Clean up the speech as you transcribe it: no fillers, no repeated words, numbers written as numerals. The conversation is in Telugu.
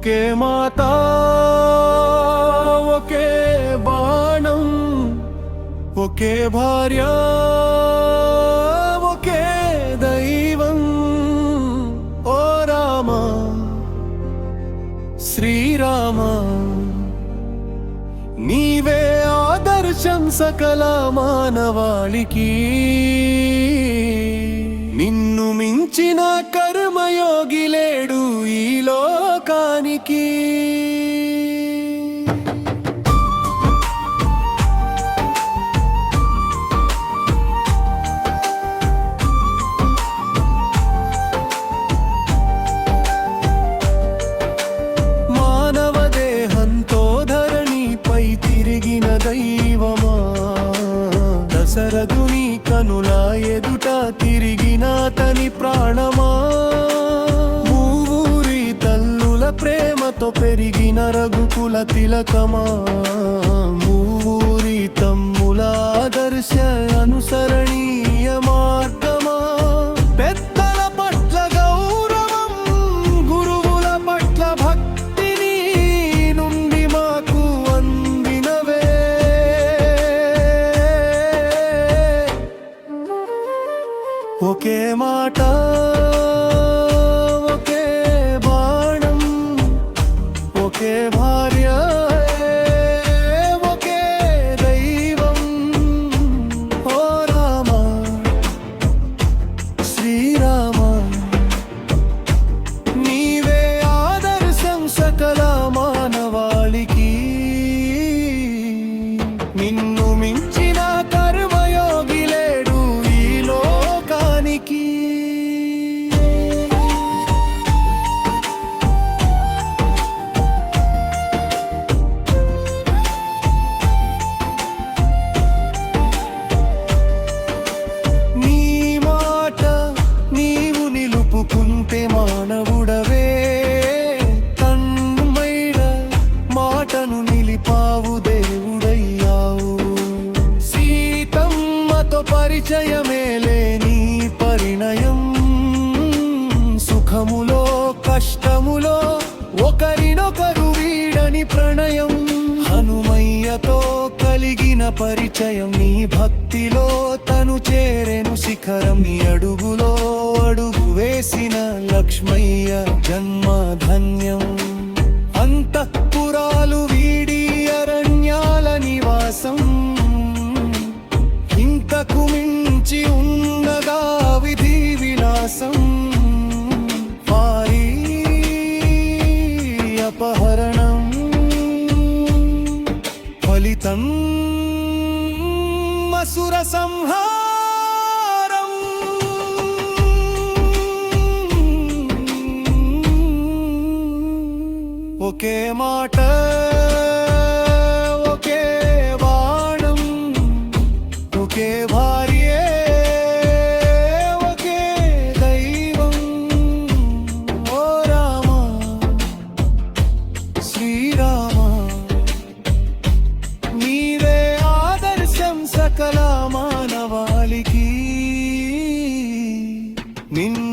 ఒకే మాట ఒకే బాణం ఒకే భార్య ఒకే దైవం ఓ రామ శ్రీరామ నీవే ఆదర్శం సకల మానవాళికి నిన్ను మించిన కర్మయోగి లేడు ఈ లోకానికి మానవ దేహంతో ధరణిపై తిరిగిన దైవమా దశరథుని కనుల ఎదుట తిరిగిన తని ప్రాణమా మూవూరి తల్లుల ప్రేమతో పెరిగిన రఘుకుల తిలకమా మూవూరి తమ్ముల ఆదర్శ అనుసరణీయ మార్గమా పెద్దల పట్ల గౌరవం గురువుల పట్ల భక్తిని నుండి మాకు అందినవే ఒకే మాట ఒకే బాణం ఒకే భార్య ఒకే దైవం ఓ రామ శ్రీరామ నీవే ఆదర్శం సకల మానవాళికి నిన్ను మించిన కర్మయోగి లేడు ఈ లోకానికి నీ మాట నీవు నిలుపుకుంటే మానవుడవే తన్మైన మాటను నిలిపావు దేవుడయ్యావు సీతమ్మతో పరిచయమేలే నీ పరిణయం సుఖములో కష్టములో ఒకరినొకరు వీడని ప్రణయం హనుమయ్యతో కలిగిన పరిచయం నీ భక్తిలో తను చేరెను శిఖరం నీ అడుగులో అడుగు వేసిన లక్ష్మయ్య జన్మ ధన్యం అంతఃపురాలు వీడి అరణ్యాల నివాసం ఇంతకు మించి ఉన్నగా విధి విలాసం వారి అపహరణం ఫలితం అసుర సంహారం ఒకే మాట ఒకే బాణం ఒకే భార్య ఒకే దైవం ఓ రామ శ్రీరామ నీవే ఆదర్శం సకల మానవాళికి నిన్ను